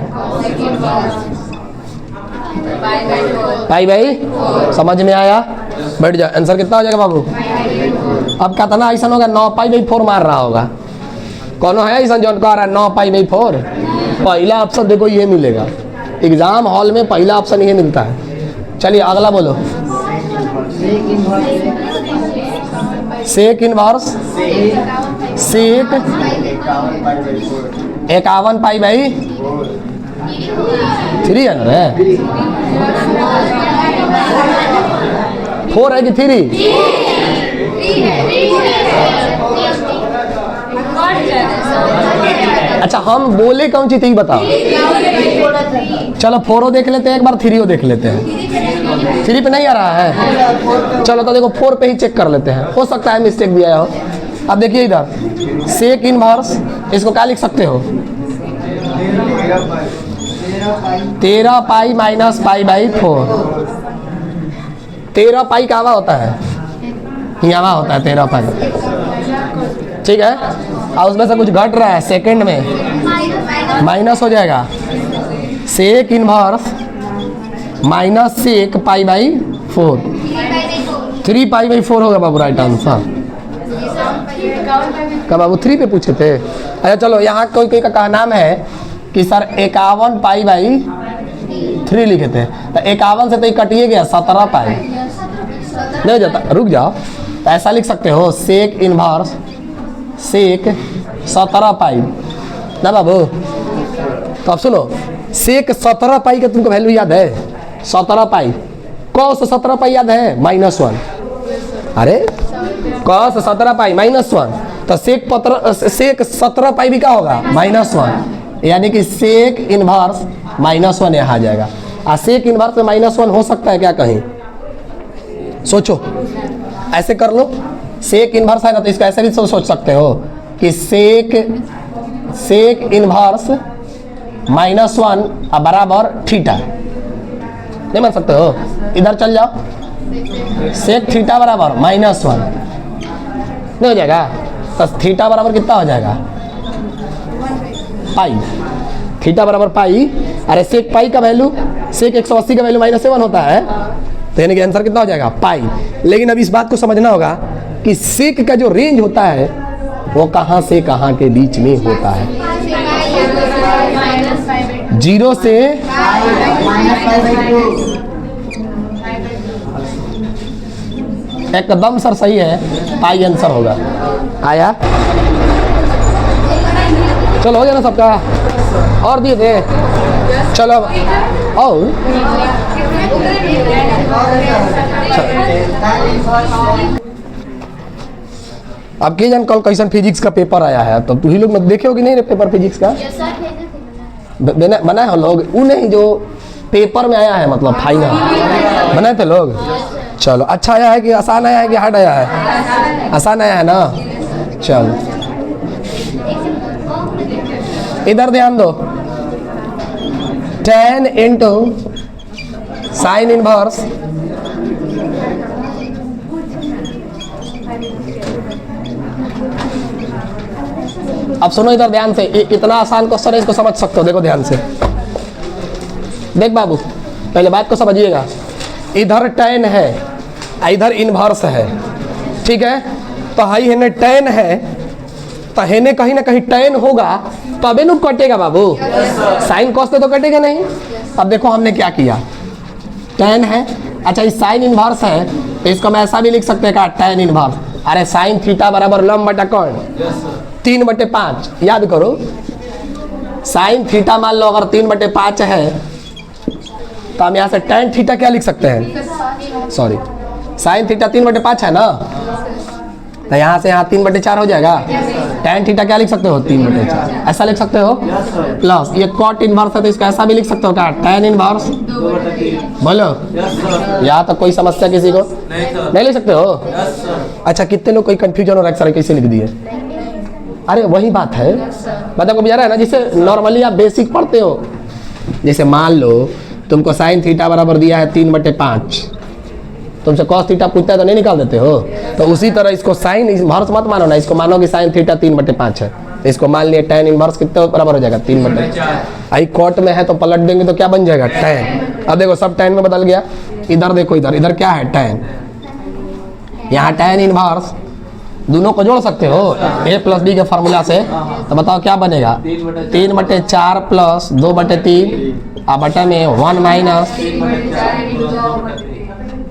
Pi by. समझ में आया? बैठ जाओ। आंसर कितना हो जाएगा बाबू? अब कितना ऐसा होगा 9 पाई बाई 4 मार रहा होगा? कौन है ऐसा जो कह रहा है 9 पाई बाई 4? पहला ऑप्शन देखो ये मिलेगा, एग्जाम हॉल में पहला ऑप्शन ये मिलता है। चलिए अगला बोलो। Sec inverse sec 51 pi by 3 है ना? 4 है कि 3? अच्छा हम बोले कौन सी थी बताओ। चलो 4 देख लेते हैं एक बार, 3 देख लेते हैं। 3 पे नहीं आ रहा है, चलो तो देखो 4 पे ही चेक कर लेते हैं, हो सकता है मिस्टेक दिया हो। अब देखिए इधर सेक इनवर्स, इसको क्या लिख सकते हो, 13 पाई माइनस पाई बाई 4। 13 पाई का आवा होता है, यहाँ होता है 13 पाई, ठीक है। और उसमें से कुछ घट रहा है सेकंड में, माइनस हो जाएगा sec inverse minus sec pi by 4, 3 pi by 4 होगा बाबू राइट आंसर। कब बाबू 3 पे पूछे थे? अच्छा चलो, यहाँ कोई कोई का नाम है कि सर 51 पाई बाई 3 लिखे थे, तो 51 से तो ये कटिए गया 17 पाई, नहीं हो जाता, रुक जाओ, तो ऐसा लिख सकते हो सेक इनवर्स सेक 17 पाई ना बाबू। तो अब सुनो, सेक 17 पाई का तुमको वैल्यू याद है? 17 पाई कॉस 17 पाई याद है? -1। अरे कॉस 17 पाई -1, तो सेक 17 पाई भी क्या होगा? -1, यानी कि सेक इनवर्स -1 यहाँ आ जाएगा। और सेक इनवर्स में -1 हो सकता है क्या कहीं? सोचो, ऐसे कर लो, सेक इनवर्स है ना, तो इसको ऐसे भी सोच सकते हो कि सेक इनवर्स -1 बराबर थीटा, नहीं मान सकते हो? इधर चल जाओ, सेक थीटा बराबर -1 नहीं हो जाएगा? तो थीटा बराबर कितना हो जाएगा? पाई, थीटा बराबर पाई। अरे सेक पाई का वैल्यू, सेक 180 का वैल्यू -1 होता है, तो यानी कि आंसर कितना हो जाएगा? पाई। लेकिन अब इस बात को समझना होगा कि सेक का जो रेंज होता है वो कहाँ से कहाँ के बीच में होता है। 0 से एकदम सर सही है, पाई आंसर होगा। आया? चलो हो गया ना सबका? और दिए थे? चलो और अब के जान कल कैसन फिजिक्स का पेपर आया है, तो तू ही लोग मत देखे हो कि नहीं रे पेपर फिजिक्स का? बनाए हो लोग? वो नहीं जो पेपर में आया है, मतलब फाइनल बनाए थे लोग? चलो, अच्छा आया है कि आसान आया है कि हार्ड आया है? आसान आया है ना? चलो इधर ध्यान दो, tan इंटू साइन इनवर्स अब सुनो इधर ध्यान से, इतना आसान क्वेश्चन है, इसको समझ सकते हो। देखो ध्यान से, देख बाबू, पहले बात को समझिएगा। इधर tan है, इधर इनवर्स है, ठीक है? तो हाई है tan है, तो हेने कहीं ना कहीं tan होगा, तबे नु कटेगा बाबू। साइन कॉस तो कटेगा नहीं। अब देखो हमने क्या किया, tan है, अच्छा इस साइन इनवर्स है, तो इसको मैं ऐसा भी लिख सकते हैं क्या? tan इनवर्स, अरे साइन थीटा बराबर लंब बटा कोण 3/5। याद करो, साइन थीटा मान लो अगर 3/5 है, तो हम यहाँ से tan थीटा क्या लिख सकते हैं? सॉरी, साइन थीटा 3/5 है ना, तो यहाँ से यहाँ 3/4 हो जाएगा। tan थीटा क्या लिख सकते हो? 3/4, ऐसा लिख सकते हो। प्लस ये कॉट इनवर्स है, तो इसका ऐसा भी लिख सकते हो क्या? tan inverse. बोलो, यहाँ तक कोई समस्या किसी को नहीं लिख सकते हो? अच्छा, कितने लोग कोई कंफ्यूजन हो रहा है सर कैसे लिख दिए? अरे वही बात है, मतलब को बुझा रहा है ना, जिसे नॉर्मली आप बेसिक पढ़ते हो। जैसे मान लो तुमको साइन थीटा बराबर दिया है 3/5, तुमसे कॉस थीटा पूछता है तो नहीं निकाल देते हो? तो उसी तरह इसको साइन इनवर्स मत मानो ना, इसको मानो कि साइन थीटा 3/5 है, तो इसको मान लिया tan इनवर्स कितने बराबर हो जाएगा? 3/4। आई कॉट में है तो पलट देंगे तो क्या बन जाएगा? tan। अब देखो सब tan में बदल गया। इधर देखो, इधर क्या है? tan। यहाँ tan इनवर्स दोनों को जोड़ सकते हो a प्लस बी के फार्मूला से, तो बताओ क्या बनेगा? 3/4 प्लस 2/3 और बटा में 1 माइनस।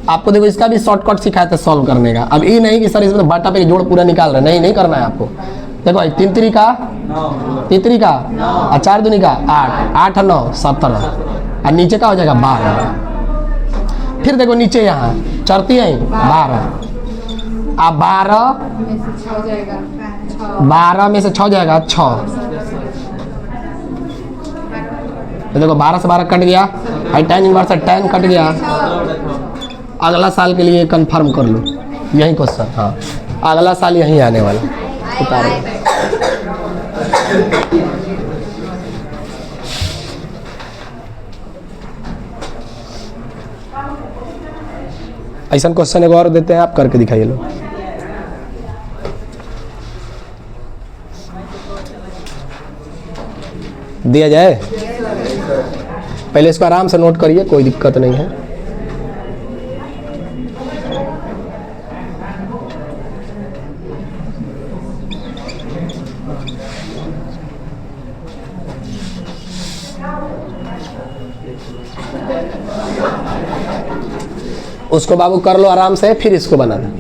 आपको देखो इसका भी शॉर्टकट सिखाया था सॉल्व करने का। अब ये नहीं कि सर इसमें बटा पे जोड़ पूरा निकाल रहे, नहीं नहीं करना है आपको। देखो 3 3 का 4 दूनी का 8, 8 9 17 और नीचे का हो जाएगा 12। फिर देखो नीचे यहाँ चढ़ती है 12, अब 12 में से 6 जाएगा 6। तो देखो 12 से 12 कट गया, tan इनवर्स tan कट गया, अगला साल के लिए कंफर्म कर लो, यही क्वेश्चन। हाँ, अगला साल यही आने वाला उतारो। ऐसा क्वेश्चन एक और देते हैं, आप करके दिखाइए लो। दिया जाए? पहले इसको आराम से नोट करिए, कोई दिक्कत नहीं है। उसको बाबू कर लो आराम से, फिर इसको बनाना।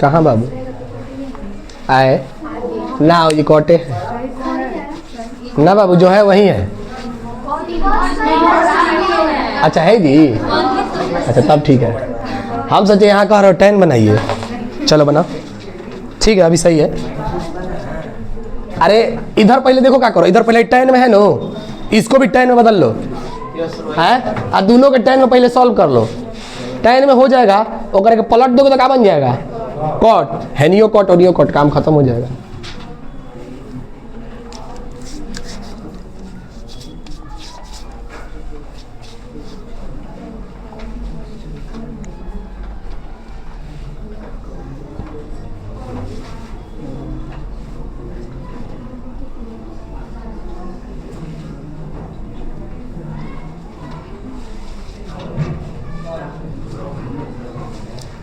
कहाँ बाबू आए ना, ये कोटे ना बाबू, जो है वही है। अच्छा है जी, अच्छा तब ठीक है। हम सोचे यहाँ का 10 बनाइए, चलो बनाओ, ठीक है अभी सही है। अरे इधर पहले देखो क्या करो, इधर पहले 10 में है नो, इसको भी 10 में बदल लो है, और दोनों के 10 में पहले सॉल्व कर लो। 10 में हो जाएगा, वो करके पलट दोगे तो क्या बन जाएगा? कॉट, हेनियो कॉट और कॉट, काम खत्म हो जाएगा।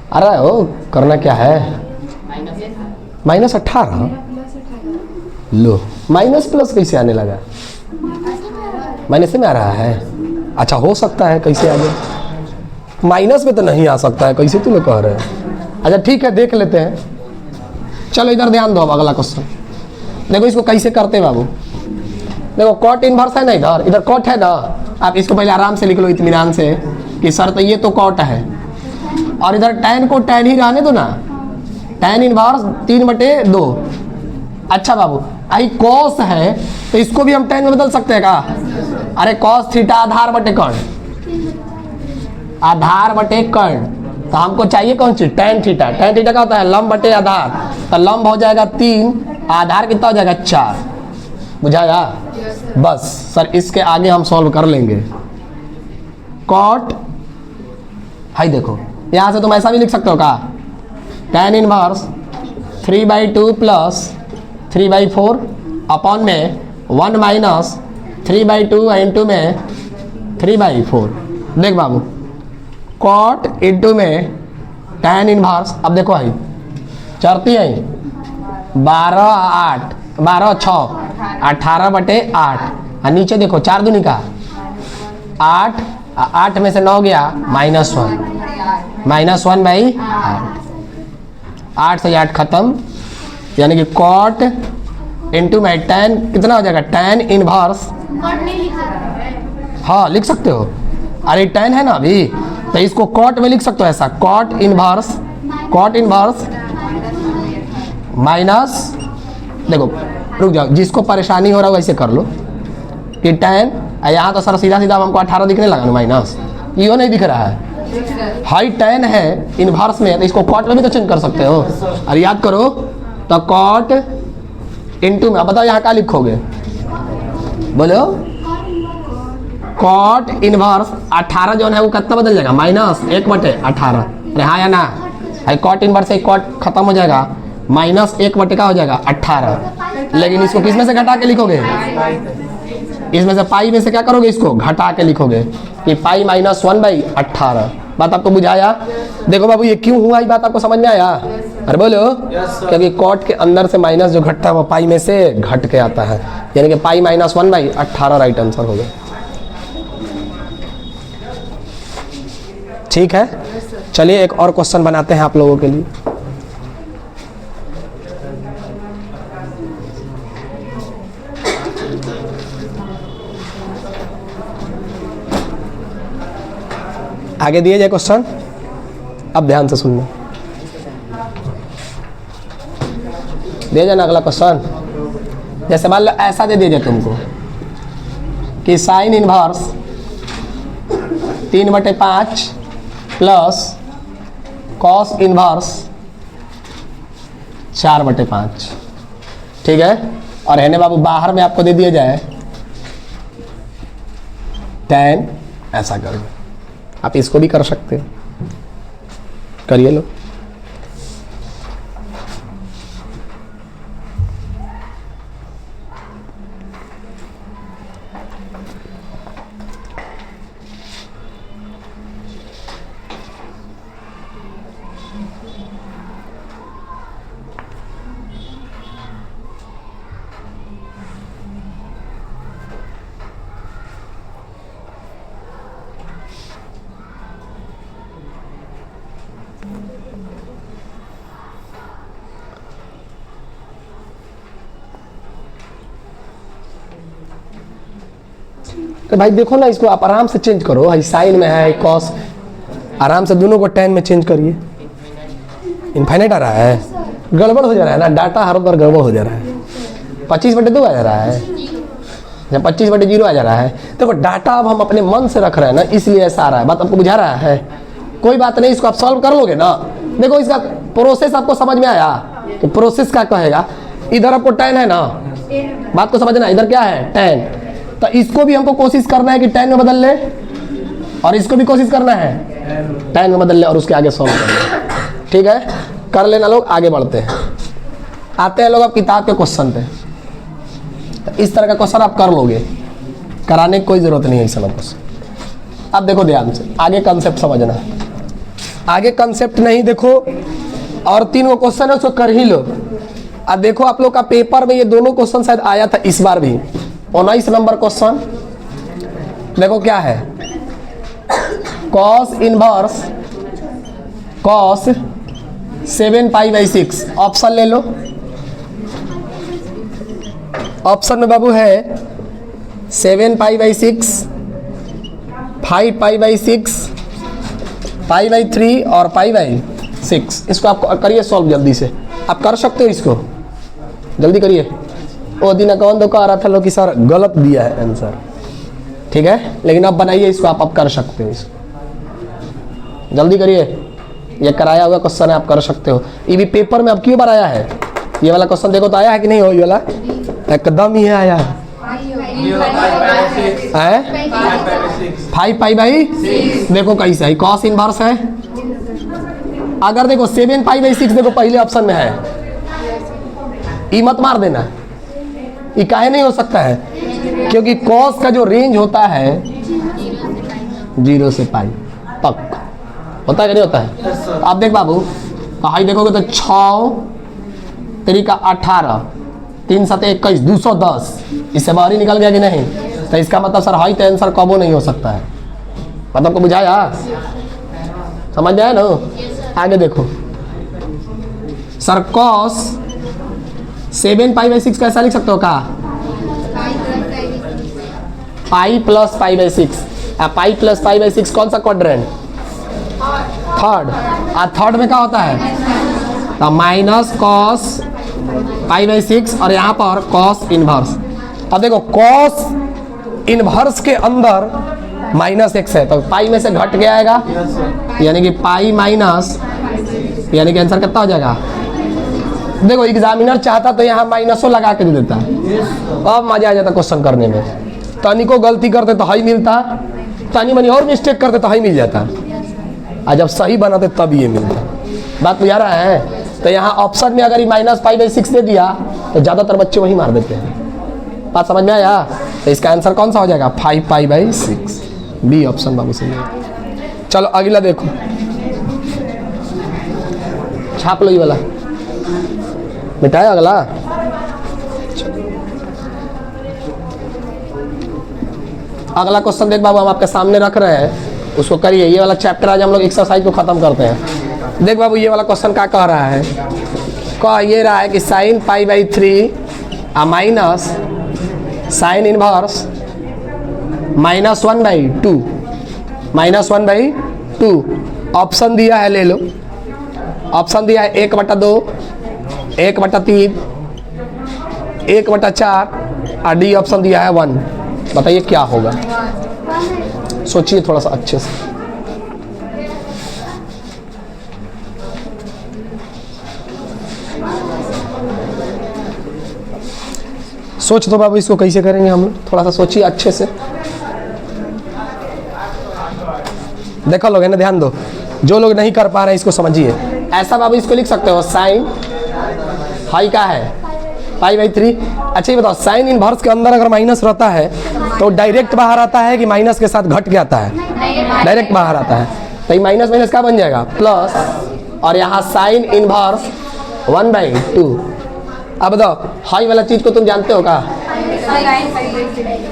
अरे ओ करना क्या है, -18 लो, माइनस प्लस कैसे आने लगा? माइनस में आ रहा है। अच्छा हो सकता है कैसे आगे, माइनस में तो नहीं आ सकता है, कैसे तुम लोग कह रहे हैं? अच्छा ठीक है देख लेते हैं, चलो इधर ध्यान दो। अब अगला क्वेश्चन देखो, इसको कैसे करते हैं बाबू। देखो कॉट इनवर्स है ना, इधर इधर कॉट है ना, आप इसको पहले आराम से लिख लो इत्मीनान से कि सर तो ये तो कॉट है, और इधर tan को tan ही रहने दो ना, tan इनवर्स 3/2। अच्छा बाबू आई cos है तो इसको भी हम tan में बदल सकते हैं का? अरे cos थीटा आधार बटे कर्ण, आधार बटे कर्ण, तो हमको चाहिए कौन सी? tan theta. tan थीटा क्या होता है? लंब बटे आधार, तो लंब हो जाएगा 3, आधार कितना हो जाएगा? 4। बुझाया? बस सर इसके आगे हम सॉल्व कर लेंगे। कॉट हाई देखो, यहाँ से तुम ऐसा भी लिख सकते हो का? tan इनवर्स 3/2 प्लस 3/4 अपॉन में 1 माइनस 3/2 इंटू में 3/4। देख बाबू कॉट इंटू में tan इनवर्स, अब देखो आई चढ़ती है 12 8 12 6 18/8, और नीचे देखो 4 दूनी का 8, 8 में से 9 गया -1, -1/8, 8 से 8 खत्म, यानी कि कॉट इंटू में tan कितना हो जाएगा? tan इनवर्स, हाँ लिख सकते हो। अरे tan है ना अभी, तो इसको कॉट में लिख सकते हो ऐसा, कॉट इनवर्स माइनस, देखो रुक जाओ, जिसको परेशानी हो रहा है वैसे कर लो कि tan, यहाँ तो सर सीधा सीधा हमको 18 दिखने लगा ना, माइनस यो नहीं दिख रहा है। हाई tan है इनवर्स में, तो इसको कॉट में भी तो चेंज कर सकते हो। और याद करो तो कॉट इंटू में, अब बताओ यहाँ क्या लिखोगे, बोलो? कॉट इनवर्स 18 जो है वो कितना बदल जाएगा? -1/18। अरे हाँ या ना, कॉट इनवर्स से कॉट खत्म हो जाएगा, -1 बटे का हो जाएगा 18, लेकिन इसको किस में से घटा के लिखोगे? इसमें से पाई में से क्या करोगे? इसको घटा के लिखोगे कि पाई माइनस 1/18। बात आपको बुझाया? देखो बाबू ये क्यों हुआ, ये बात आपको समझ में आया? अरे बोलो। क्योंकि कॉट के अंदर से माइनस जो घटता है वो पाई में से घट के आता है, यानी कि पाई माइनस 1/18 राइट आंसर हो गया। ठीक है, चलिए एक और क्वेश्चन बनाते हैं आप लोगों के लिए। आगे दिए जाए क्वेश्चन, अब ध्यान से सुनना। दिया जाए ना अगला क्वेश्चन। जैसे मान लो ऐसा दे दिया जाए तुमको कि sine inverse 3/5 plus cos inverse 4/5। ठीक है, और है ने बाबू बाहर में आपको दे दिया जाए tan, ऐसा करो। आप इसको भी कर सकते हो, करिए लो। तो भाई देखो ना, इसको आप आराम से चेंज करो। भाई साइन में है कॉस, आराम से दोनों को tan में चेंज करिए। इनफाइनाइट आ रहा है, गड़बड़ हो जा रहा है ना, डाटा हर बार गड़बड़ हो जा रहा है। 25/2 आ जा रहा है, जब 25/0 आ जा रहा है। देखो डाटा अब हम अपने मन से रख रहे हैं ना, इसलिए ऐसा आ रहा है। बात आपको बुझा रहा है? कोई बात नहीं, इसको आप सॉल्व कर लोगे ना। देखो इसका प्रोसेस आपको समझ में आया कि प्रोसेस क्या कहेगा। इधर आपको tan है ना, बात को समझना, इधर क्या है tan, तो इसको भी हमको कोशिश करना है कि tan में बदल ले, और इसको भी कोशिश करना है tan में बदल ले, और उसके आगे सॉल्व कर ले। ठीक है, कर लेना लोग। आगे बढ़ते हैं, आते हैं लोग अब किताब के क्वेश्चन पे। तो इस तरह का क्वेश्चन आप कर लोगे, कराने की कोई जरूरत नहीं है इस समय क्वेश्चन। अब देखो ध्यान से, आगे कंसेप्ट समझना। आगे कंसेप्ट नहीं देखो, और 3 क्वेश्चन है उसको कर ही लो। अब देखो आप लोग का पेपर में ये दोनों क्वेश्चन शायद आया था इस बार भी। 19 नंबर क्वेश्चन देखो क्या है, कॉस इनवर्स कॉस 7π/6। ऑप्शन ले लो। ऑप्शन में बाबू है 7π/6, 5π/6, π/3 और π/6। इसको आप करिए सॉल्व जल्दी से, आप कर सकते हो, इसको जल्दी करिए। वो दिन कौन दो कह रहा था लोग कि सर गलत दिया है आंसर। ठीक है, लेकिन अब बनाइए इसको, आप अब कर सकते हो इसको, जल्दी करिए। ये कराया हुआ क्वेश्चन है, आप कर सकते हो। ये भी पेपर में अब क्यों बार आया है? ये वाला क्वेश्चन देखो तो आया है कि नहीं हो? ये वाला एकदम ही है आया है। 5π/6 देखो कैसे है, कॉस इनवर्स है। अगर देखो 7π/6 देखो पहले ऑप्शन में है, ई मत मार देना। ये काहे नहीं हो सकता है? क्योंकि कॉस का जो रेंज होता है 0 से पाई तक होता है कि नहीं होता है? आप देख बाबू, कहा देखोगे तो 6 3 × 18, 3 × 7 = 21, 210। इससे बाहर ही निकल गया कि नहीं? तो इसका मतलब सर हाई तो आंसर कबो नहीं हो सकता है। मतलब को बुझाया, समझ में आया ना? आगे देखो सर, कॉस 7π/6 कैसा लिख सकते हो? का पाई प्लस π/6। पाई प्लस π/6 कौन सा क्वाड्रेंट? थर्ड। थर्ड में क्या होता है? तो माइनस कॉस π/6 और यहाँ पर कॉस इनवर्स। अब देखो कॉस इनवर्स के अंदर -x है, तो पाई में से घट के आएगा, यानी कि पाई माइनस, यानी कि आंसर कितना हो जाएगा? देखो एग्जामिनर चाहता तो यहाँ माइनसो लगा के दे देता, अब मजा आ जाता क्वेश्चन करने में। तनी को गलती करते तो हाई मिलता, तनी मनी और मिस्टेक करते तो हाई मिल जाता, और जब सही बनाते तब ये मिलता। बात बुझा रहा है? तो यहाँ ऑप्शन में अगर -π/6 दे दिया तो ज़्यादातर बच्चे वही मार देते हैं। बात समझ में आया? तो इसका आंसर कौन सा हो जाएगा? 5π/6। बी ऑप्शन बाबू सही है। चलो अगला देखो, छाप लो ये वाला, मिटाया अगला। अगला क्वेश्चन देख बाबू, हम आपके सामने रख रहे हैं, उसको करिए। ये वाला चैप्टर आज हम लोग एक्सरसाइज को खत्म करते हैं। देख बाबू ये वाला क्वेश्चन क्या कह रहा है? कह ये रहा है कि sin π/3 minus sine inverse -1/2 -1/2 option दिया है, ले लो। ऑप्शन दिया है 1/2, 1/3, 1/4 और डी ऑप्शन दिया है 1। बताइए क्या होगा? सोचिए थोड़ा सा अच्छे से। सोच दो बाबू, इसको कैसे करेंगे हम लोग? थोड़ा सा सोचिए अच्छे से। देखो लोग है ना, ध्यान दो, जो लोग नहीं कर पा रहे हैं इसको समझिए। ऐसा बाबू इसको लिख सकते हो, साइन हाई का है π/3। अच्छा ये बताओ, साइन इनवर्स के अंदर अगर माइनस रहता है तो डायरेक्ट बाहर आता है कि माइनस के साथ घट के आता है? डायरेक्ट बाहर आता है। तो ये माइनस माइनस क्या बन जाएगा? प्लस, और यहाँ साइन इनवर्स 1/2। अब बताओ हाई वाला चीज को तुम जानते हो क्या?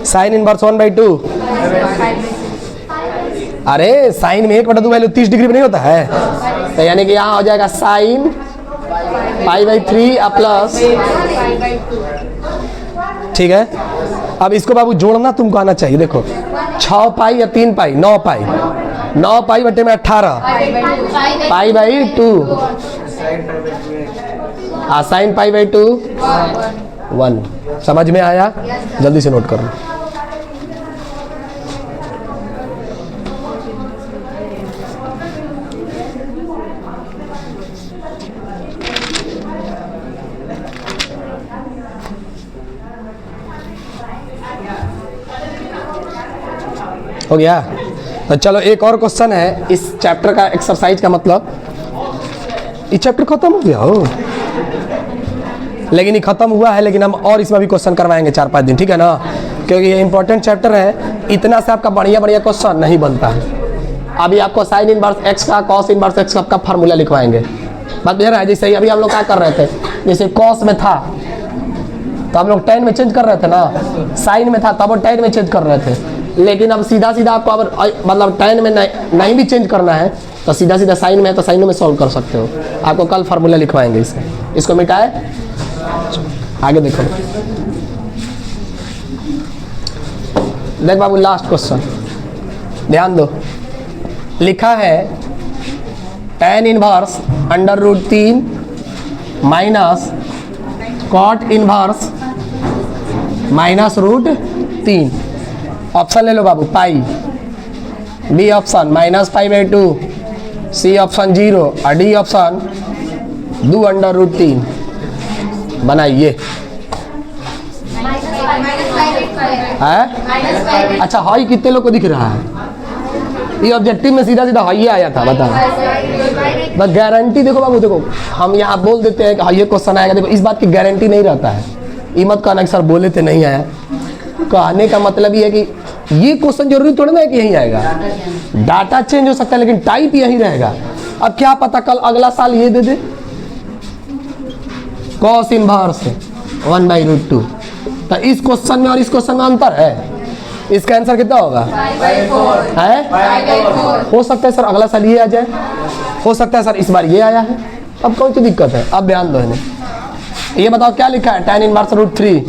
Sign inverse 1/2। अरे साइन में 1/2 वैल्यू 30 डिग्री में नहीं होता है? तो यानी कि यहाँ हो जाएगा साइन π/3 प्लस, ठीक है। अब इसको बाबू जोड़ना तुमको आना चाहिए। देखो 6π या 3π, 9π, 9π बटे में 18 π/2 साइन π/2 1। समझ में आया? जल्दी से नोट कर लो। हो गया? तो चलो एक और क्वेश्चन है इस चैप्टर का, एक्सरसाइज का मतलब ये चैप्टर खत्म हो गया हो, लेकिन ये खत्म हुआ है, लेकिन हम और इसमें भी क्वेश्चन करवाएंगे 4-5 दिन, ठीक है ना? क्योंकि ये इंपॉर्टेंट चैप्टर है, इतना से आपका बढ़िया बढ़िया क्वेश्चन नहीं बनता है। अभी आपको साइन इनवर्स एक्स का, कॉस इनवर्स एक्स का फार्मूला लिखवाएंगे। बात बुझ रहा है? जैसे अभी हम लोग क्या कर रहे थे, जैसे कॉस में था तो हम लोग tan में चेंज कर रहे थे ना, साइन में था तब वो tan में चेंज कर रहे थे। लेकिन अब सीधा सीधा आपको अब मतलब tan में नहीं भी चेंज करना है तो सीधा सीधा साइन में है तो साइन में सॉल्व कर सकते हो। आपको कल फार्मूला लिखवाएंगे इसे। इसको मिटाए, आगे देखो। देख बाबू लास्ट क्वेश्चन, ध्यान दो। लिखा है tan inverse √3 minus cot inverse -√3। Option ले लो बाबू, pi, B option -π/2, C option 0 और डी ऑप्शन 2√3। बनाइए। अच्छा हाई कितने लोग को दिख रहा है? ये ऑब्जेक्टिव में सीधा सीधा हाई आया था, बताओ। बस गारंटी देखो बाबू, देखो हम यहाँ बोल देते हैं कि ये क्वेश्चन आएगा, देखो इस बात की गारंटी नहीं रहता है। ये मत कहना कि सर बोले थे नहीं आया। कहने का मतलब ये है कि ये क्वेश्चन जरूरी थोड़ा ना है कि यही आएगा, डाटा चेंज हो सकता है लेकिन टाइप यही रहेगा। अब क्या पता कल अगला साल ये दे दे कॉस इनवर्स 1/√2। तो इस क्वेश्चन में और इस क्वेश्चन में अंतर है। इसका आंसर कितना होगा? है? हो सकता है सर अगला साल ये आ जाए, हो सकता है सर इस बार ये आया है। अब कौन सी दिक्कत है? अब ध्यान दो इन्हें। ये बताओ क्या लिखा है? tan इनवर्स √3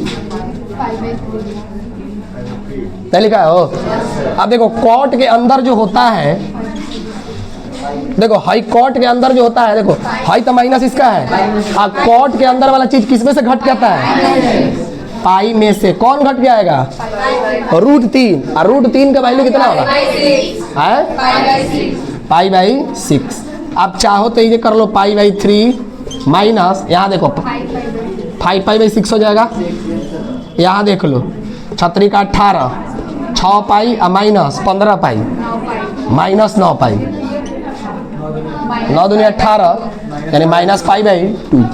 क्या लिखा है? हो अब देखो कॉट के अंदर जो होता है, देखो हाई कॉट के अंदर जो होता है, देखो हाई तो माइनस इसका है, और कॉट के अंदर वाला चीज किसमें से घट जाता है? पाई में से। कौन घट जाएगा? √3। और √3 का वैल्यू कितना होगा? π/6। आप चाहो तो ये कर लो π/3 माइनस, यहाँ देखो 5π/6 हो जाएगा। यहाँ देख लो 6 का 18, 6π माइनस 15π माइनस 9π, 9 दूनी 18 यानी -π/2।